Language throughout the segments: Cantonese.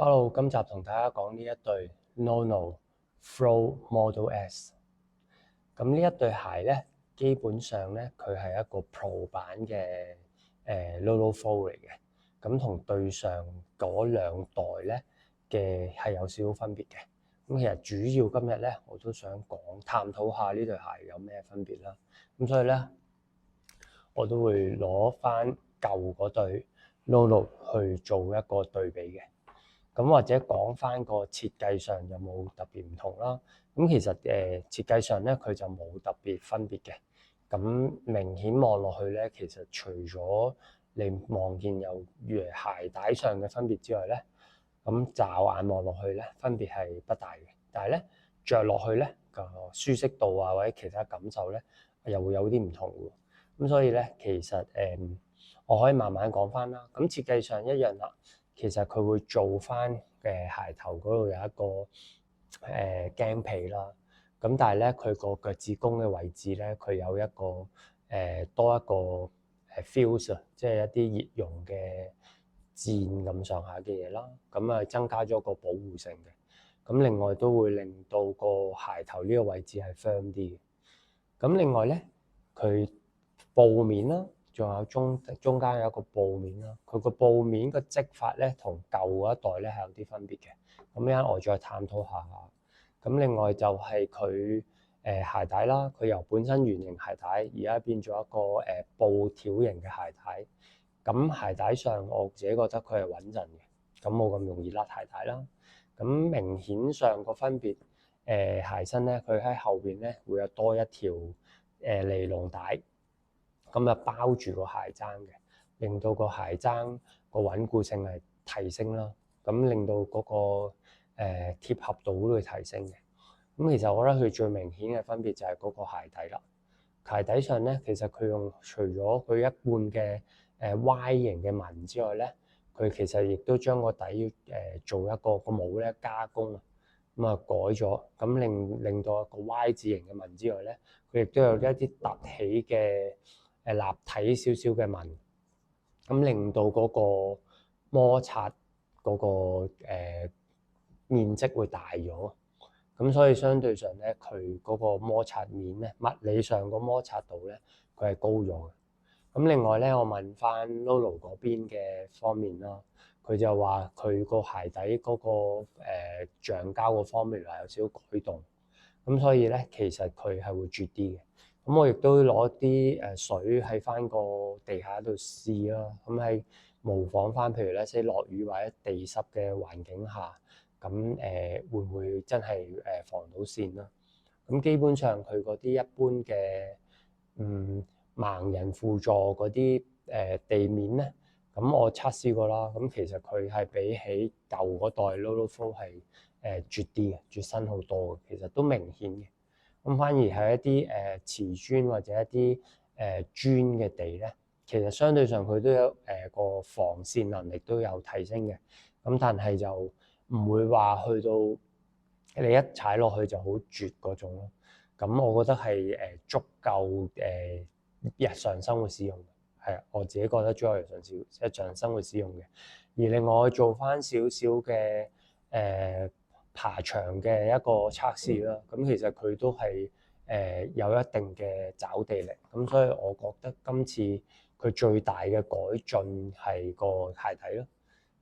Hello，今集同大家講呢一對 Nono Flow Model S。咁呢一對鞋咧，基本上咧佢係一個 Pro 版嘅Nono Flow嚟嘅。咁同對上嗰兩代咧嘅係有少少分別嘅。咁其實主要今日咧我都想探討下呢對鞋有咩分別啦。咁所以咧我都會攞翻舊嗰對 Nono 去做一個對比嘅。咁或者講翻個設計上有冇特別唔同啦？咁其實設計上咧佢就冇特別分別嘅。咁明顯望落去咧，其實除咗你望見有鞋帶上嘅分別之外咧，咁驟眼望落去咧分別係不大嘅。但係咧着落去咧個舒適度啊或者其他感受咧又會有啲唔同喎。咁所以咧其實我可以慢慢講翻啦。咁設計上一樣啦。其實佢會做翻鞋頭嗰度有一個鏡皮啦，咁但係咧佢個腳趾公嘅位置咧，佢有一個多一個fuse 啊，即係一啲熱熔嘅墊咁上下嘅嘢啦，咁啊增加咗個保護性嘅。咁另外都會令到個鞋頭呢個位置係 firm 啲嘅。咁另外咧佢布面啦。仲有中間有一個布面啦，佢個布面個織法咧同舊嗰一代咧係有啲分別嘅。咁一陣我再探討下。咁另外就係佢鞋帶啦，佢由本身圓形鞋帶而家變咗一個布條型嘅鞋帶。咁鞋帶上我自己覺得佢係穩陣嘅，咁冇咁容易甩鞋帶啦。咁明顯上個分別鞋身咧，佢喺後邊咧會有多一條尼龍帶。咁啊包住個鞋踭嘅，令到個鞋踭個穩固性係提升啦。咁令到嗰個貼合度都會提升嘅。咁其實我覺得佢最明顯嘅分別就係嗰個鞋底啦。鞋底上咧，其實佢用除咗佢一貫嘅Y 型嘅紋之外咧，佢其實亦都將個底做一個帽咧加工啊。咁啊改咗，咁令到一個 Y 字形嘅紋之外咧，佢亦都有一啲凸起嘅立體少少嘅紋，咁令到嗰個摩擦嗰個面積會大咗，咁所以相對上咧，佢嗰個摩擦面咧，物理上個摩擦度咧，佢係高咗嘅。咁另外咧，我問翻 Nono 嗰邊嘅方面啦，佢就話佢個鞋底嗰個橡膠個方面有少少改動，咁所以咧其實佢係會絕啲嘅。咁我亦都攞啲水喺翻個地下度試啦，咁係模仿翻，譬如咧，即係落雨或者地濕嘅環境下，咁會唔會真係防到線啦？咁基本上佢嗰啲一般嘅盲人輔助嗰啲地面咧，咁我測試過啦，咁其實佢係比起舊嗰代 Nono Flow 係絕啲嘅，絕身好多嘅，其實都明顯嘅。咁反而係一啲瓷磚或者一啲磚嘅地咧，其實相對上佢都有個防線能力都有提升嘅。咁但係就唔會話去到你一踩落去就好絕嗰種咯。咁我覺得係足夠日常生活使用嘅，係我自己覺得足夠日常生活使用嘅。而另外做翻少少嘅爬牆嘅一個測試啦，咁其實佢都係有一定嘅抓地力，咁所以我覺得今次佢最大嘅改進係個鞋底咯。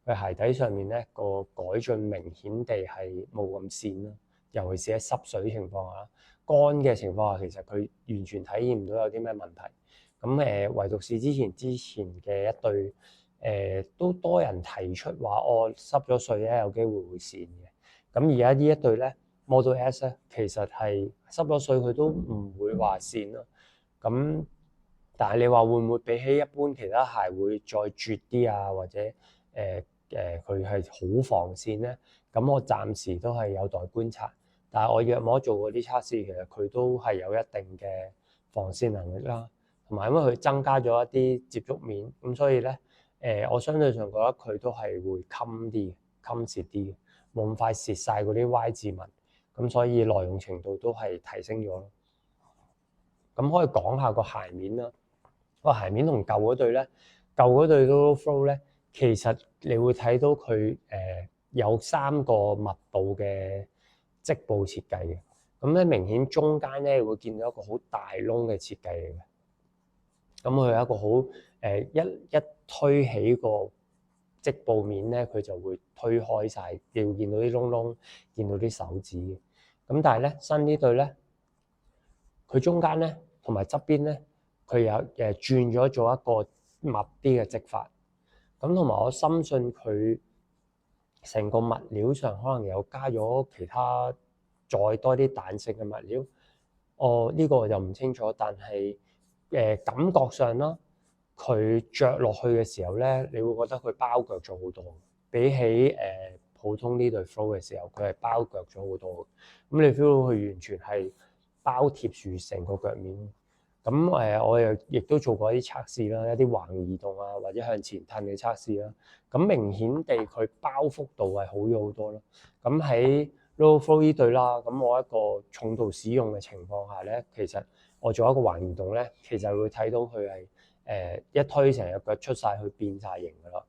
佢鞋底上面咧個改進明顯地係冇咁跣啦，尤其是喺濕水情況下，乾嘅情況下其實佢完全體驗唔到有啲咩問題。咁唯獨是之前嘅一對都多人提出話濕咗水咧有機會會跣嘅。咁而家呢一對咧 Model S 咧，其實係濕咗水佢都唔會話跣咯。咁但係你話會唔會比起一般其他鞋會再絕啲啊？或者佢係好防跣咧？咁我暫時都係有待觀察。但係我約摸做過啲測試，其實佢都係有一定嘅防跣能力啦。同埋因為佢增加咗一啲接觸面，咁所以咧我相對上覺得佢都係會襟啲、襟蝕啲。冇咁快蝕晒嗰啲 Y 字紋，咁所以耐用程度都係提升咗咯。咁可以講下個鞋面啦。個鞋面同舊嗰對咧，舊嗰對 Nono Flow咧，其實你會睇到佢有3個密布嘅織布設計嘅。咁咧明顯中間咧會見到一個好大窿嘅設計嚟嘅。咁佢有一個好一推起個織布面咧，佢就會推開晒，你會見到啲窿窿，見到啲手指嘅。咁但係咧新呢對咧，佢中間咧同埋側邊咧，佢有轉咗做一個密啲嘅織法。咁同埋我深信佢成個物料上可能有加咗其他再多啲彈性嘅物料。呢個我就唔清楚，但係感覺上啦，佢着落去嘅時候咧，你會覺得佢包腳咗好多，比起普通呢對 Flow 嘅時候，佢係包腳咗好多。咁你 feel 到佢完全係包貼住成個腳面。咁我又亦都做過一啲測試啦，一啲橫移動啊或者向前褪嘅測試啦。咁明顯地佢包覆度係好咗好多咯。咁喺 Low Flow 呢對啦，咁我一個重度使用嘅情況下咧，其實我做一個橫移動咧，其實會睇到佢係一推成個腳出晒去變晒形噶啦。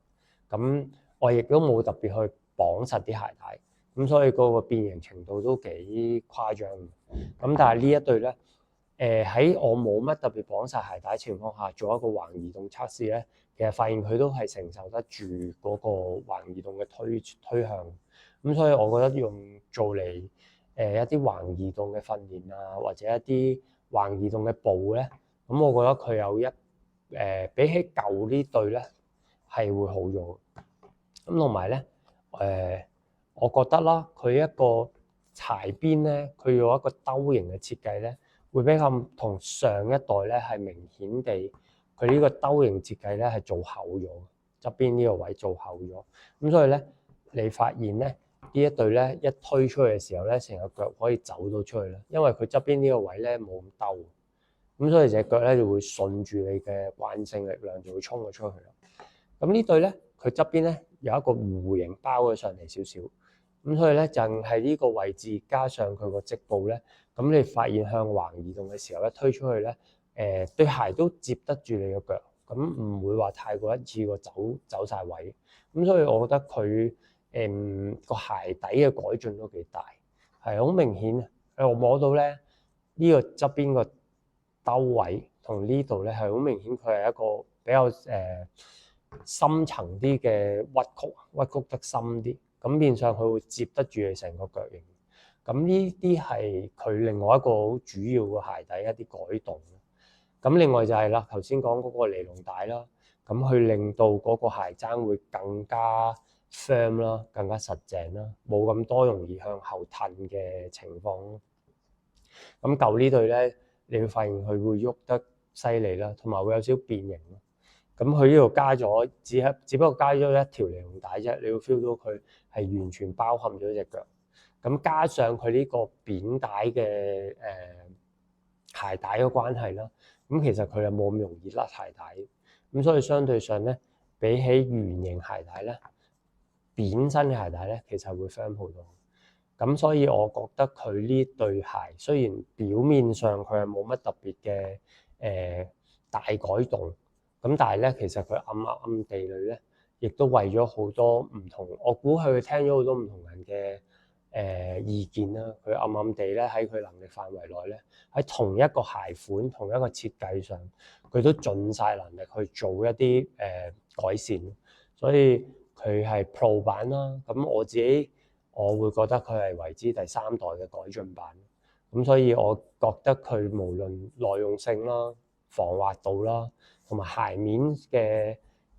咁我亦都冇特別去綁實啲鞋帶，咁所以嗰個變形程度都幾誇張。咁但係呢一對咧，喺我冇乜特別綁晒鞋帶情況下做一個橫移動測試咧，其實發現佢都係承受得住嗰個橫移動嘅推向。咁所以我覺得用做嚟一啲橫移動嘅訓練啊，或者一啲橫移動嘅步咧，咁我覺得佢有比起舊呢對咧係會好咗。咁同埋咧我覺得啦，佢一個鞋邊咧，佢有一個兜形嘅設計咧，會比較同上一代咧係明顯地，佢呢個兜形設計咧係做厚咗，側邊呢個位做厚咗。咁所以咧，你發現咧呢一對咧一推出去嘅時候咧，成個腳可以走到出去啦，因為佢側邊呢個位咧冇咁兜，咁所以隻腳咧就會順住你嘅慣性力量就會衝咗出去啦。咁呢對咧，佢側邊咧有一個弧形包咗上嚟少少，咁所以咧就係呢個位置加上佢個織布咧，咁你發現向橫移動嘅時候咧推出去咧，對鞋都接得住你個腳，咁唔會話太過一次過走晒位。咁所以我覺得佢個鞋底嘅改進都幾大，係好明顯。我摸到咧呢個側邊個兜位同呢度咧係好明顯，佢係一個比較深層啲嘅屈曲得深啲，咁變相佢會接得住你成個腳型。咁呢啲係佢另外一個好主要嘅鞋底一啲改動。咁另外就係啦，頭先講嗰個尼龍帶啦，咁去令到嗰個鞋踭會更加 firm 啦，更加實淨啦，冇咁多容易向後褪嘅情況。咁舊呢對咧，你會發現佢會喐得犀利啦，同埋會有少少變形。咁佢呢度加咗，只不過加咗一條尼龍帶啫，你會 feel 到佢係完全包含咗隻腳。咁加上佢呢個扁帶嘅鞋帶嘅關係啦，咁其實佢又冇咁容易甩鞋帶。咁所以相對上咧，比起圓形鞋帶咧，扁身嘅鞋帶咧，其實會 firm 好多。咁所以我覺得佢呢對鞋雖然表面上佢係冇乜特別嘅大改動。咁但係咧，其實佢暗地裏咧，亦都為咗好多唔同，我估佢聽咗好多唔同人嘅意見啦。佢暗地咧喺佢能力範圍內咧，喺同一個鞋款、同一個設計上，佢都盡晒能力去做一啲改善。所以佢係 Pro 版啦。咁我會覺得佢係為之第3代嘅改進版。咁所以我覺得佢無論耐用性啦、防滑度啦，同埋鞋面嘅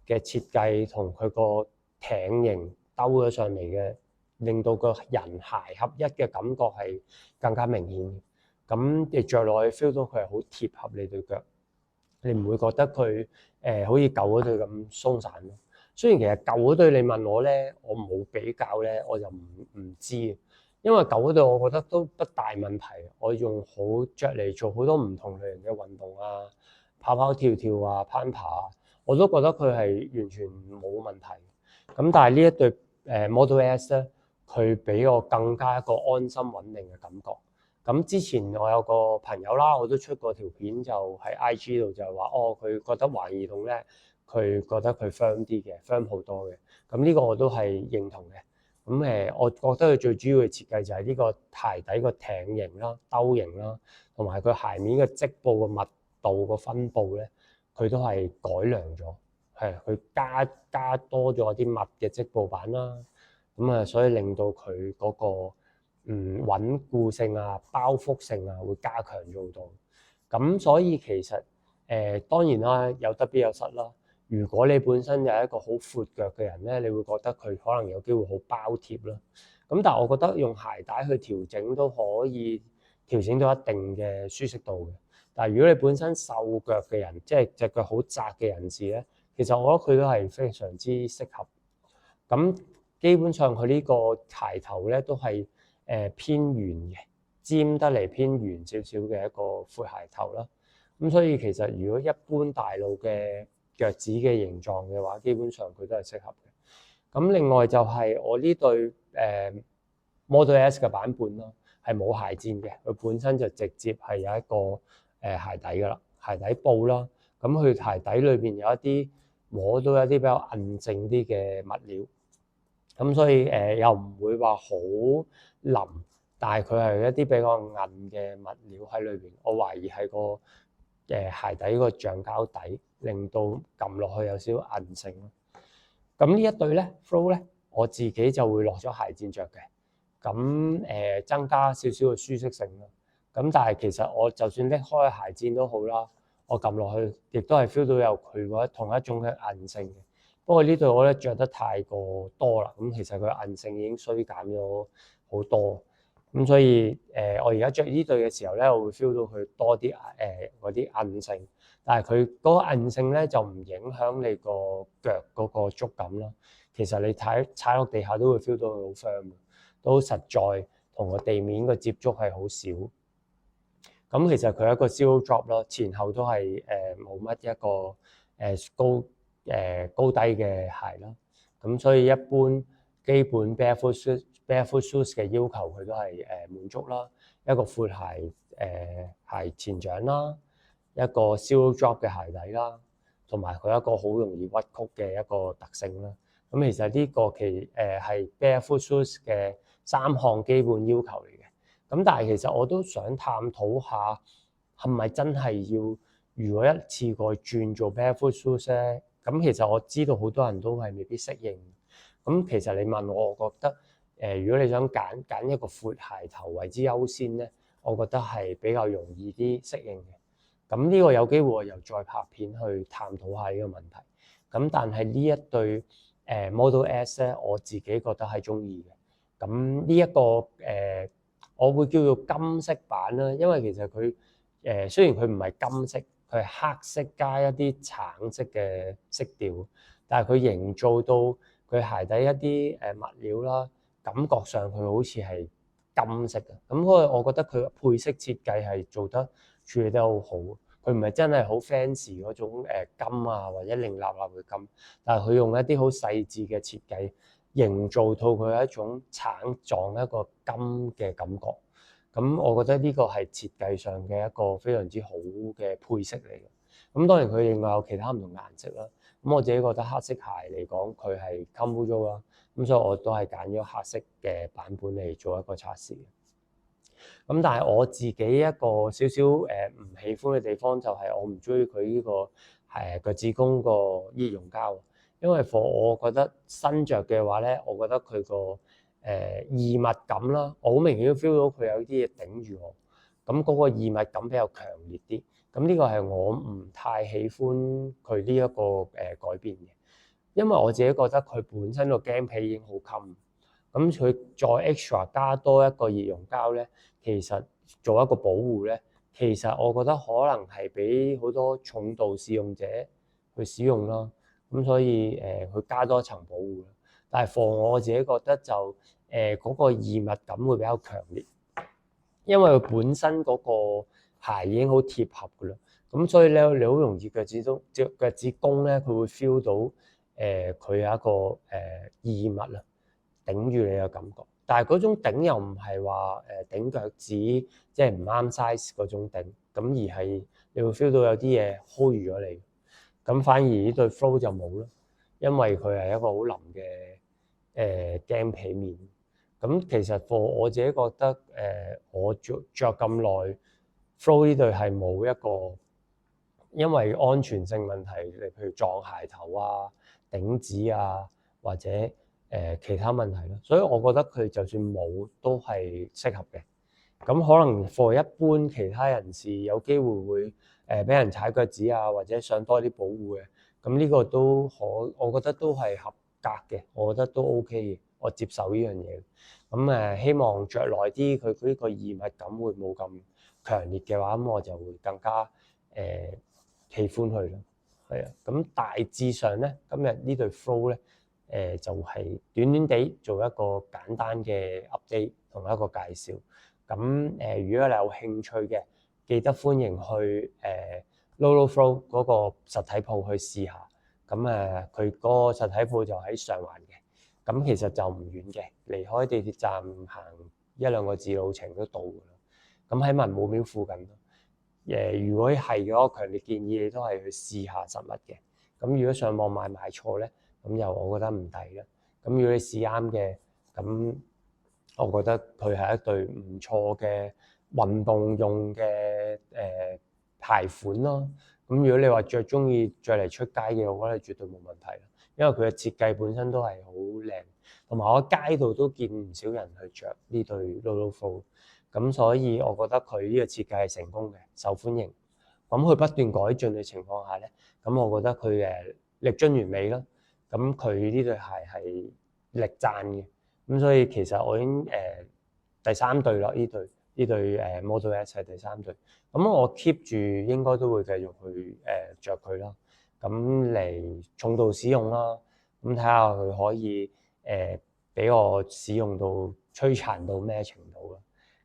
設計同佢個艇型兜咗上嚟嘅，令到個人鞋合一嘅感覺係更加明顯。咁你着落去 feel 到佢係好貼合你對腳，你唔會覺得佢好似舊嗰對咁鬆散咯。雖然其實舊嗰對你問我咧，我冇比較咧，我就唔知，因為舊嗰對我覺得都不大問題。我用好着嚟做好多唔同類型嘅運動啊。跑跑跳跳啊，攀爬啊，我都覺得佢係完全冇問題。咁但係呢一對Model S 咧，佢俾我更加一個安心穩定嘅感覺。咁之前我有個朋友啦，我都出過條片就喺 IG 度就係話，佢覺得橫移動咧，佢覺得佢 firm 啲嘅，firm 好多嘅。咁呢個我都係認同嘅。我覺得佢最主要嘅設計就係呢個鞋底個艇型啦、兜型啦，同埋佢鞋面嘅織布個密度個分佈咧，佢都係改良咗，係佢加多咗啲密嘅織布板啦。所以令到佢嗰個穩固性啊、包覆性啊會加強咗好多。咁所以其實當然啦，有得必有失啦。如果你本身有一個好闊腳嘅人咧，你會覺得佢可能有機會好包貼啦。咁但係我覺得用鞋帶去調整都可以調整到一定嘅舒適度嘅。但係如果你本身瘦腳嘅人，即係隻腳好窄嘅人士咧，其實我覺得佢都係非常之適合。咁基本上佢呢個鞋頭咧都係偏圓嘅，尖得嚟偏圓少少嘅一個闊鞋頭啦。咁所以其實如果一般大路嘅腳趾嘅形狀嘅話，基本上佢都係適合嘅。咁另外就係我呢對Model S 嘅版本咯，係冇鞋墊嘅，佢本身就直接係有一個鞋底噶啦，鞋底布啦。咁佢鞋底裏邊有一啲摸到一啲比較韌性啲嘅物料，咁所以又唔會話好腍，但係佢係一啲比較韌嘅物料喺裏邊。我懷疑係個鞋底個橡膠底，令到撳落去有少少韌性咯。咁呢一對咧 Flow 咧，我自己就會落咗鞋墊着嘅，咁增加少少嘅舒適性咯。咁但係其實我就算拎開鞋墊都好啦，我撳落去亦都係 feel 到有佢嗰同一種嘅韌性嘅。不過呢對我咧着得太過多啦，咁其實佢韌性已經衰減咗好多。咁所以我而家着呢對嘅時候咧，我會 feel 到佢多啲嗰啲韌性，但係佢嗰個韌性咧就唔影響你個腳嗰個觸感咯。其實你踩落地下都會 feel 到佢好 firm，都實在同個地面個接觸係好少。咁其實佢係一個 zero drop 咯，前後都係冇乜一個高低嘅鞋啦。咁所以一般基本 barefoot shoes 嘅要求佢都係滿足啦。一個闊鞋前掌啦，一個 zero drop 嘅鞋底啦，同埋佢一個好容易屈曲嘅一個特性啦。咁其實呢個係 barefoot shoes 嘅3項基本要求嚟嘅。咁但係其實我都想探討下，係咪真係要如果一次過轉做 barefoot shoes 咧？咁其實我知道好多人都係未必適應。咁其實你問我，我覺得如果你想揀一個闊鞋頭為之優先咧，我覺得係比較容易啲適應嘅。咁呢個有機會我又再拍片去探討下呢個問題。咁但係呢一對Model S 咧，我自己覺得係中意嘅。咁呢一個我會叫做金色版啦，因為其實佢雖然佢唔係金色，佢係黑色加一啲橙色嘅色調，但係佢營造到佢鞋底一啲物料啦，感覺上佢好似係金色嘅。咁我覺得佢配飾設計係做得處理得好好，佢唔係真係好 fancy 嗰種金啊或者令立立嘅金，但係佢用一啲好細緻嘅設計，營造到佢係一種橙狀一個金嘅感覺。咁我覺得呢個係設計上嘅一個非常之好嘅配飾嚟嘅。咁當然佢另外有其他唔同顏色啦。咁我自己覺得黑色鞋嚟講，佢係 comfortable 啦。咁所以我都係揀咗黑色嘅版本嚟做一個測試。咁但係我自己一個少少唔喜歡嘅地方就係我唔中意佢呢個腳趾公個熱熔膠，因為我覺得新着嘅話咧，我覺得佢個異物感啦，我好明顯都 feel 到佢有啲嘢頂住我，咁嗰個異物感比較強烈啲。咁呢個係我唔太喜歡佢呢一個改變嘅，因為我自己覺得佢本身個鏡皮已經好襟，咁佢再 extra 加多一個熱熔膠咧，其實做一個保護咧，其實我覺得可能係俾好多重度使用者去使用啦。咁所以佢加多一層保護啦。但係我自己覺得就嗰個異物感會比較強烈，因為佢本身嗰個鞋已經好貼合噶啦，咁所以咧你好容易腳趾公咧，佢會 feel 到佢有一個異物啦，頂住你嘅感覺。但係嗰種頂又唔係話頂腳趾，即係唔啱 size 嗰種頂，咁而係你會 feel 到有啲嘢 hold 住咗你。咁反而呢對 Flow 就冇啦，因為佢係一個好腍嘅鏡皮面。咁其實我自己覺得我着咁耐 Flow 呢對係冇一個因為安全性問題，你譬如撞鞋頭啊、頂趾啊，或者其他問題咯。所以我覺得佢就算冇都係適合嘅。咁可能 for 一般其他人士有機會會俾人踩腳趾啊，或者想多啲保護嘅，咁呢個都我覺得都係合格嘅，我覺得都 OK 嘅，我接受呢樣嘢。咁希望着耐啲，佢呢個異物感會冇咁強烈嘅話，咁我就會更加喜歡佢咯。係啊，咁大致上咧，今日呢對 Flow 咧，就係短短地做一個簡單嘅 update 同一個介紹。咁如果你有興趣嘅，記得歡迎去Lolo Flow 嗰個實體鋪去試下。咁佢嗰個實體鋪就喺上環嘅。咁其實就唔遠嘅，離開地鐵站行1-2個字路程都到㗎啦。咁喺文武廟附近。如果係嘅話，我強烈建議你都係去試下實物嘅。咁如果上網買錯咧，咁又我覺得唔抵啦。咁如果你試啱嘅，咁我覺得佢係一對唔錯嘅運動用嘅鞋款咯。咁如果你話中意着嚟出街嘅，我覺得絕對冇問題啦。因為佢嘅設計本身都係好靚，同埋我喺街度都見唔少人去着呢對 Lolo Flow。咁所以我覺得佢呢個設計係成功嘅，受歡迎。咁佢不斷改進嘅情況下咧，咁我覺得佢力臻完美啦。咁佢呢對鞋係力讚嘅。咁所以其實我已經第3對啦，呢對Model S 係第3對。咁我 keep 住應該都會繼續去着佢啦。咁嚟重度使用啦。咁睇下佢可以俾我使用到摧殘到咩程度啦。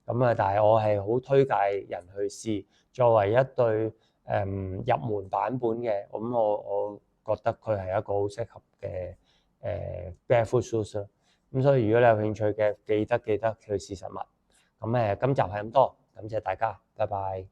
但係我係好推介人去試，作為一對入門版本嘅，咁我覺得佢係一個好適合嘅barefoot shoes 啦。咁所以如果你有興趣嘅，記得去試實物。咁今集係咁多，感謝大家，拜拜。